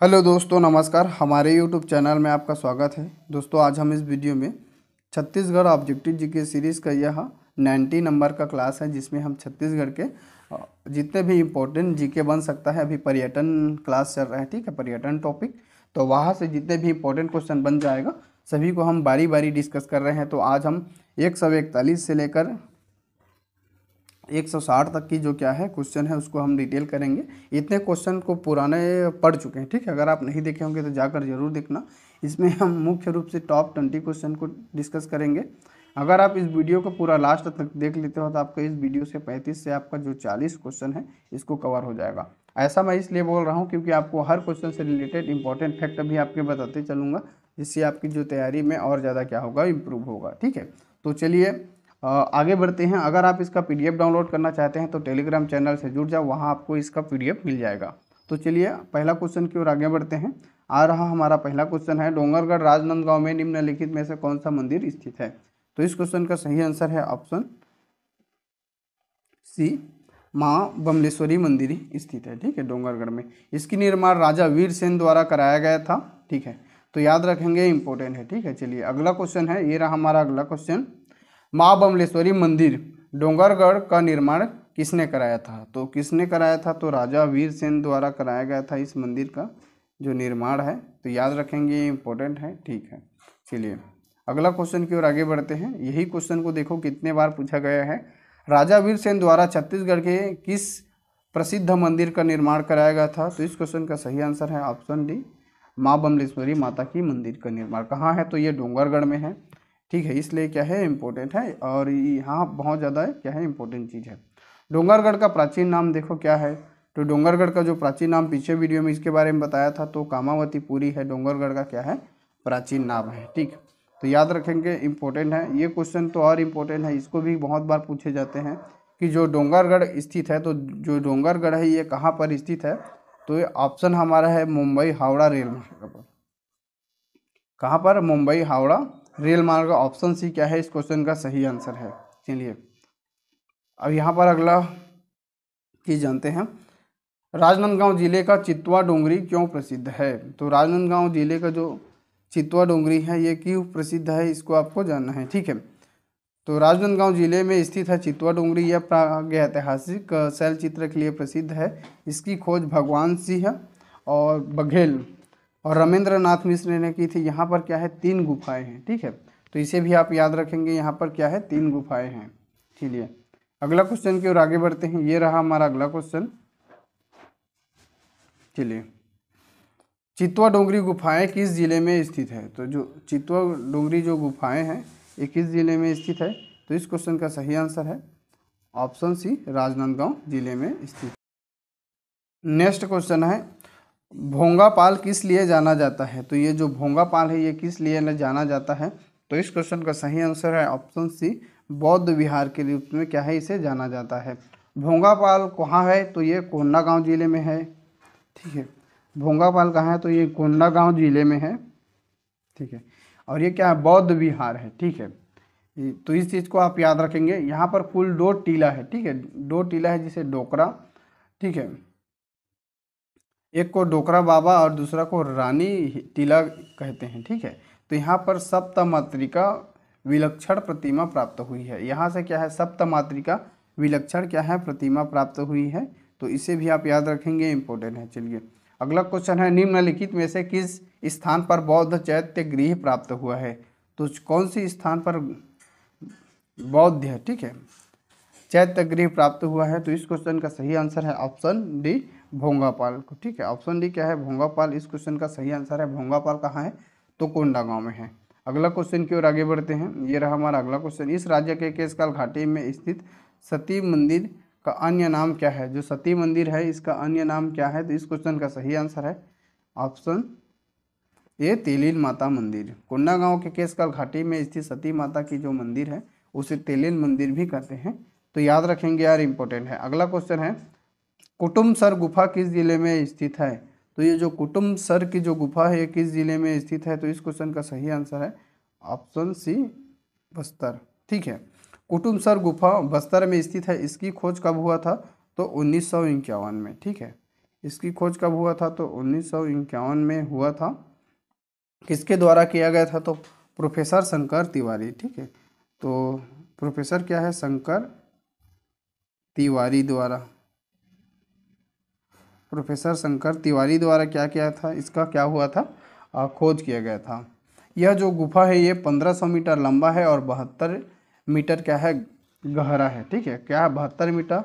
Hello दोस्तों, नमस्कार। हमारे यूट्यूब चैनल में आपका स्वागत है। दोस्तों, आज हम इस वीडियो में छत्तीसगढ़ ऑब्जेक्टिव जीके सीरीज़ का यह 90 नंबर का क्लास है, जिसमें हम छत्तीसगढ़ के जितने भी इम्पोर्टेंट जीके बन सकता है। अभी पर्यटन क्लास चल रहा है, ठीक है, पर्यटन टॉपिक। तो वहाँ से जितने भी इम्पोर्टेंट क्वेश्चन बन जाएगा सभी को हम बारी बारी डिस्कस कर रहे हैं। तो आज हम 141 से लेकर 160 तक की जो क्या है क्वेश्चन है उसको हम डिटेल करेंगे। इतने क्वेश्चन को पुराने पढ़ चुके हैं, ठीक है। अगर आप नहीं देखे होंगे तो जाकर जरूर देखना। इसमें हम मुख्य रूप से टॉप 20 क्वेश्चन को डिस्कस करेंगे। अगर आप इस वीडियो को पूरा लास्ट तक देख लेते हो तो आपका इस वीडियो से 35 से आपका जो 40 क्वेश्चन है इसको कवर हो जाएगा। ऐसा मैं इसलिए बोल रहा हूँ क्योंकि आपको हर क्वेश्चन से रिलेटेड इंपॉर्टेंट फैक्ट भी आपके बताते चलूँगा, जिससे आपकी जो तैयारी में और ज़्यादा क्या होगा, इम्प्रूव होगा, ठीक है। तो चलिए आगे बढ़ते हैं। अगर आप इसका पीडीएफ डाउनलोड करना चाहते हैं तो टेलीग्राम चैनल से जुड़ जाओ, वहाँ आपको इसका पीडीएफ मिल जाएगा। तो चलिए पहला क्वेश्चन की ओर आगे बढ़ते हैं। आ रहा हमारा पहला क्वेश्चन है, डोंगरगढ़ राजनांदगांव में निम्नलिखित में से कौन सा मंदिर स्थित है? तो इस क्वेश्चन का सही आंसर है ऑप्शन सी, माँ बमलेश्वरी मंदिर स्थित है, ठीक है, डोंगरगढ़ में। इसकी निर्माण राजा वीरसेन द्वारा कराया गया था, ठीक है। तो याद रखेंगे, इंपॉर्टेंट है, ठीक है। चलिए अगला क्वेश्चन है, ये रहा हमारा अगला क्वेश्चन। माँ बमलेश्वरी मंदिर डोंगरगढ़ का निर्माण किसने कराया था? तो किसने कराया था? तो राजा वीरसेन द्वारा कराया गया था इस मंदिर का जो निर्माण है। तो याद रखेंगे, ये इंपॉर्टेंट है, ठीक है। चलिए अगला क्वेश्चन की ओर आगे बढ़ते हैं। यही क्वेश्चन को देखो कितने बार पूछा गया है। राजा वीरसेन द्वारा छत्तीसगढ़ के किस प्रसिद्ध मंदिर का निर्माण कराया गया था? तो इस क्वेश्चन का सही आंसर है ऑप्शन डी, माँ बमलेश्वरी माता की मंदिर का निर्माण। कहाँ है? तो ये डोंगरगढ़ में है, ठीक है। इसलिए क्या है, इम्पोर्टेंट है और यहाँ बहुत ज़्यादा क्या है, इम्पोर्टेंट चीज़ है। डोंगरगढ़ का प्राचीन नाम देखो क्या है। तो डोंगरगढ़ का जो प्राचीन नाम पिछले वीडियो में इसके बारे में बताया था, तो कामावती पुरी है डोंगरगढ़ का क्या है, प्राचीन नाम है, ठीक। तो याद रखेंगे, इम्पोर्टेंट है ये क्वेश्चन। तो और इम्पोर्टेंट है, इसको भी बहुत बार पूछे जाते हैं कि जो डोंगरगढ़ स्थित है, तो जो डोंगरगढ़ है ये कहाँ पर स्थित है? तो ये ऑप्शन हमारा है मुंबई हावड़ा रेल मार्ग पर। कहाँ पर? मुंबई हावड़ा रेल मार्ग। ऑप्शन सी क्या है, इस क्वेश्चन का सही आंसर है। चलिए अब यहाँ पर अगला चीज जानते हैं। राजनांदगांव जिले का चितवा डोंगरी क्यों प्रसिद्ध है? तो राजनांदगांव जिले का जो चितवा डोंगरी है ये क्यों प्रसिद्ध है, इसको आपको जानना है, ठीक है। तो राजनांदगांव जिले में स्थित है चितवा डोंगरी। यह प्रागैतिहासिक शैल चित्र के लिए प्रसिद्ध है। इसकी खोज भगवान सिंह और बघेल और रमेंद्र नाथ मिश्र ने की थी। यहाँ पर क्या है, 3 गुफाएं हैं, ठीक है। तो इसे भी आप याद रखेंगे, यहाँ पर क्या है, 3 गुफाएं हैं। चलिए अगला क्वेश्चन की ओर आगे बढ़ते हैं। ये रहा हमारा अगला क्वेश्चन। चलिए, चितवा डोंगरी गुफाएं किस जिले में स्थित है? तो जो चितवा डोंगरी जो गुफाएं हैं ये किस जिले में स्थित है? तो इस क्वेश्चन का सही आंसर है ऑप्शन सी, राजनांदगांव जिले में स्थित। नेक्स्ट क्वेश्चन है, भोंगापाल किस लिए जाना जाता है? तो ये जो भोंगापाल है ये किस लिए जाना जाता है? तो इस क्वेश्चन का सही आंसर है ऑप्शन सी, बौद्ध विहार के रूप में क्या है, इसे जाना जाता है। भोंगापाल कहाँ है? तो ये कोंडागांव जिले में है, ठीक है। भोंगापाल कहाँ है? तो ये कोंडागांव जिले में है, ठीक है। और ये क्या है, बौद्ध विहार है, ठीक है। तो इस चीज़ को आप याद रखेंगे। यहाँ पर कुल 2 टीला है, ठीक है, 2 टीला है जिसे डोकरा, ठीक है। एक को डोकरा बाबा और दूसरा को रानी टीला कहते हैं, ठीक है। तो यहाँ पर सप्तमातृका विलक्षण प्रतिमा प्राप्त हुई है। यहाँ से क्या है, सप्तमातृका विलक्षण क्या है, प्रतिमा प्राप्त हुई है। तो इसे भी आप याद रखेंगे, इंपॉर्टेंट है। चलिए अगला क्वेश्चन है, निम्नलिखित में से किस स्थान पर बौद्ध चैत्य गृह प्राप्त हुआ है? तो कौन सी स्थान पर बौद्ध है, ठीक है, चैत्य गृह प्राप्त हुआ है? तो इस क्वेश्चन का सही आंसर है ऑप्शन डी, भोंगापाल को, ठीक है। ऑप्शन डी क्या है, भोंगापाल। इस क्वेश्चन का सही आंसर है। भोंगापाल कहाँ है? तो कोंडागांव में है। अगला क्वेश्चन की ओर आगे बढ़ते हैं। ये रहा हमारा अगला क्वेश्चन। इस राज्य के केशकाल घाटी में स्थित सती मंदिर का अन्य नाम क्या है? जो सती मंदिर है इसका अन्य नाम क्या है? तो इस क्वेश्चन का सही आंसर है ऑप्शन ए, तेलीन माता मंदिर। कोंडागांव के केशकाल घाटी में स्थित सती माता की जो मंदिर है उसे तेलीन मंदिर भी कहते हैं। तो याद रखेंगे यार, इंपॉर्टेंट है। अगला क्वेश्चन है, कुटुमसर गुफा किस जिले में स्थित है? तो ये जो कुटुमसर की जो गुफा है ये किस जिले में स्थित है? तो इस क्वेश्चन का सही आंसर है ऑप्शन सी, बस्तर, ठीक है। कुटुमसर गुफा बस्तर में स्थित है। इसकी खोज कब हुआ था? तो 1951 में, ठीक है। इसकी खोज कब हुआ था? तो 1951 में हुआ था। किसके द्वारा किया गया था? तो प्रोफेसर शंकर तिवारी। ठीक है, तो प्रोफेसर क्या है? शंकर तिवारी द्वारा। प्रोफेसर शंकर तिवारी द्वारा क्या किया था? इसका क्या हुआ था? खोज किया गया था। यह जो गुफा है ये 1500 मीटर लंबा है और 72 मीटर क्या है? गहरा है। ठीक है, क्या है? 72 मीटर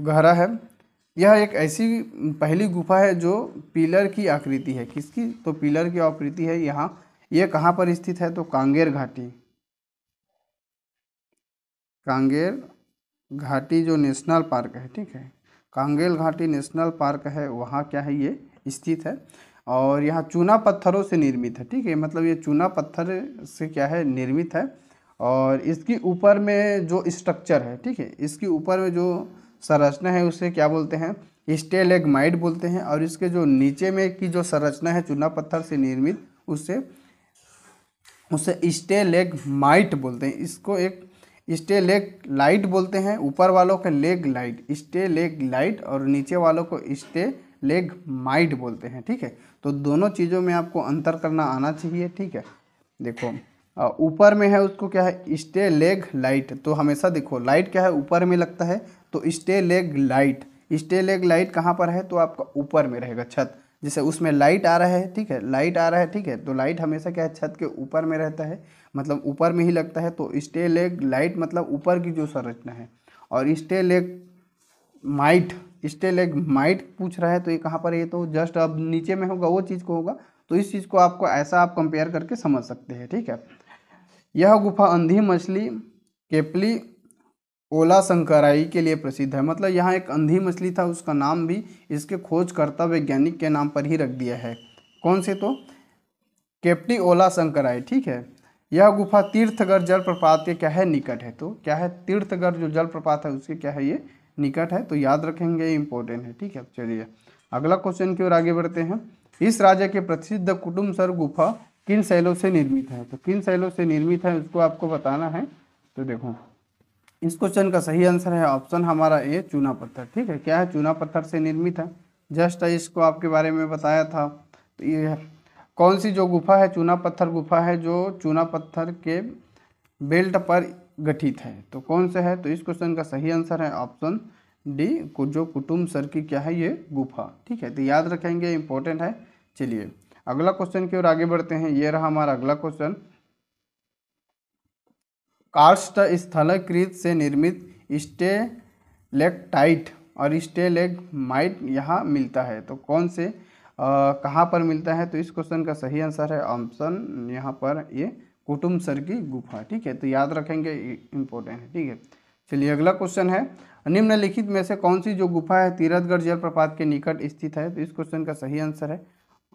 गहरा है। यह एक ऐसी पहली गुफा है जो पिलर की आकृति है। किसकी? तो पिलर की आकृति है। यहाँ ये कहाँ पर स्थित है? तो कांगेर घाटी। कांगेर घाटी जो नेशनल पार्क है, ठीक है, कांगेर घाटी नेशनल पार्क है, वहाँ क्या है? ये स्थित है। और यहाँ चूना पत्थरों से निर्मित है। ठीक है, मतलब ये चूना पत्थर से क्या है? निर्मित है। और इसकी ऊपर में जो स्ट्रक्चर है, ठीक है, इसके ऊपर में जो संरचना है उसे क्या बोलते हैं? स्टेलेग्माइट बोलते हैं। और इसके जो नीचे में की जो संरचना है चूना पत्थर से निर्मित, उसे स्टेलेग्माइट बोलते हैं। इसको एक स्टेलेग्लाइट बोलते हैं। ऊपर वालों को लेग लाइट, स्टेलेग्लाइट, और नीचे वालों को स्टेलेग्माइट बोलते हैं। ठीक है, तो दोनों चीज़ों में आपको अंतर करना आना चाहिए। ठीक है, देखो ऊपर में है उसको क्या है? स्टेलेग्लाइट। तो हमेशा देखो लाइट क्या है? ऊपर में लगता है। तो स्टेलेग्लाइट, स्टेलेग्लाइट कहाँ पर है? तो आपका ऊपर में रहेगा, छत। जैसे उसमें लाइट आ रहा है, ठीक है, लाइट आ रहा है, ठीक है, तो लाइट हमेशा क्या है? छत के ऊपर में रहता है, मतलब ऊपर में ही लगता है। तो स्टेलेग्लाइट मतलब ऊपर की जो संरचना है। और स्टेलेग्माइट पूछ रहा है तो ये कहाँ पर है? ये तो जस्ट अब नीचे में होगा, वो चीज़ को होगा। तो इस चीज़ को आपको ऐसा आप कंपेयर करके समझ सकते हैं। ठीक है, यह गुफा अंधी मछली केपली ओला संकराई के लिए प्रसिद्ध है। मतलब यहाँ एक अंधी मछली था, उसका नाम भी इसके खोजकर्ता वैज्ञानिक के नाम पर ही रख दिया है। कौन से? तो केप्टी ओला संकराई। ठीक है, यह गुफा तीर्थगढ़ जलप्रपात के क्या है? निकट है। तो क्या है? तीर्थगढ़ जो जलप्रपात है उसके क्या है? ये निकट है। तो याद रखेंगे, इंपॉर्टेंट है। ठीक है, चलिए अगला क्वेश्चन की ओर आगे बढ़ते हैं। इस राज्य के प्रसिद्ध कुटुमसर गुफा किन शैलों से निर्मित है? तो किन शैलों से निर्मित है उसको आपको बताना है। तो देखो इस क्वेश्चन का सही आंसर है ऑप्शन हमारा ए, चूना पत्थर। ठीक है, क्या है? चूना पत्थर से निर्मित है। जस्ट इसको आपके बारे में बताया था। तो ये है कौन सी जो गुफा है? चूना पत्थर गुफा है जो चूना पत्थर के बेल्ट पर गठित है। तो कौन सा है? तो इस क्वेश्चन का सही आंसर है ऑप्शन डी, जो कुटुमसर की क्या है? ये गुफा। ठीक है, तो याद रखेंगे, इंपॉर्टेंट है। चलिए अगला क्वेश्चन की ओर आगे बढ़ते हैं। ये रहा हमारा अगला क्वेश्चन। कार्स्ट स्थलाकृत से निर्मित स्टेलेक्टाइट और स्टेलेग्माइट यहाँ मिलता है। तो कौन से कहाँ पर मिलता है? तो इस क्वेश्चन का सही आंसर है ऑप्शन यहाँ पर ये, कुटुमसर की गुफा। ठीक है, तो याद रखेंगे, इंपॉर्टेंट है। ठीक है, चलिए अगला क्वेश्चन है। निम्नलिखित में से कौन सी जो गुफा है तीरथगढ़ जलप्रपात के निकट स्थित है? तो इस क्वेश्चन का सही आंसर है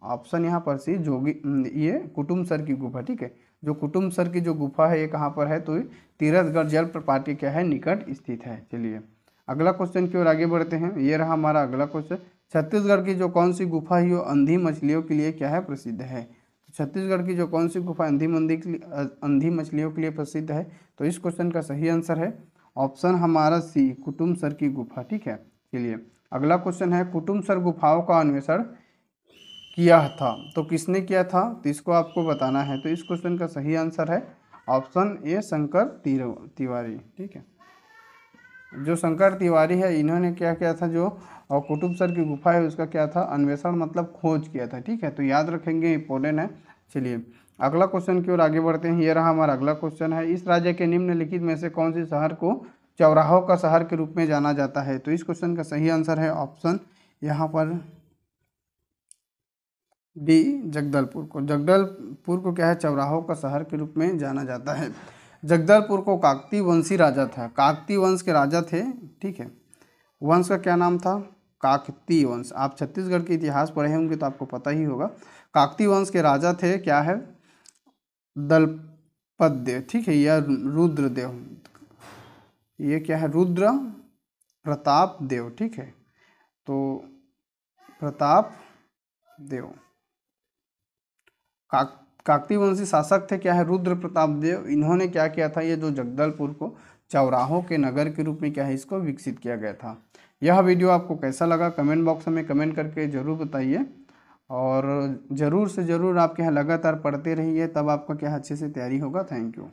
ऑप्शन यहाँ पर सी, जोगी, ये कुटुमसर की गुफा। ठीक है, जो कुटुमसर की जो गुफा है ये कहाँ पर है? तो तीरथगढ़ जलप्रपात के क्या है? निकट स्थित है। चलिए अगला क्वेश्चन की ओर आगे बढ़ते हैं। ये रहा हमारा अगला क्वेश्चन। छत्तीसगढ़ की जो कौन सी गुफा है वो अंधी मछलियों के लिए क्या है? प्रसिद्ध है। तो छत्तीसगढ़ की जो कौन सी गुफा अंधी मछलियों के लिए प्रसिद्ध है? तो इस क्वेश्चन का सही आंसर है ऑप्शन हमारा सी, कुटुमसर की गुफा। ठीक है, चलिए अगला क्वेश्चन है। कुटुमसर गुफाओं का अन्वेषण किया था, तो किसने किया था? तो इसको आपको बताना है। तो इस क्वेश्चन का सही आंसर है ऑप्शन ए, शंकर तिवारी। ठीक है, जो शंकर तिवारी है इन्होंने क्या किया था? जो कुतुबसर की गुफा है उसका क्या था? अन्वेषण मतलब खोज किया था। ठीक है, तो याद रखेंगे, इंपॉर्टेंट है। चलिए अगला क्वेश्चन की ओर आगे बढ़ते हैं। ये रहा हमारा अगला क्वेश्चन है। इस राज्य के निम्नलिखित में से कौन सी शहर को चौराहों का शहर के रूप में जाना जाता है? तो इस क्वेश्चन का सही आंसर है ऑप्शन यहाँ पर डी, जगदलपुर को क्या है? चौराहों का शहर के रूप में जाना जाता है। जगदलपुर को काकती वंशी राजा था, काकती वंश के राजा थे। ठीक है, वंश का क्या नाम था? काकती वंश। आप छत्तीसगढ़ के इतिहास पढ़े होंगे तो आपको पता ही होगा। काकती वंश के राजा थे क्या है? दलपतदेव। ठीक है, यह रुद्रदेव, ये क्या है? रुद्र प्रताप देव। ठीक है, तो प्रताप देव काकती वंशी शासक थे क्या है? रुद्र प्रताप देव। इन्होंने क्या किया था? ये जो जगदलपुर को चौराहों के नगर के रूप में क्या है? इसको विकसित किया गया था। यह वीडियो आपको कैसा लगा कमेंट बॉक्स में कमेंट करके ज़रूर बताइए, और ज़रूर से ज़रूर आपके यहाँ लगातार पढ़ते रहिए, तब आपका क्या अच्छे से तैयारी होगा। Thank you.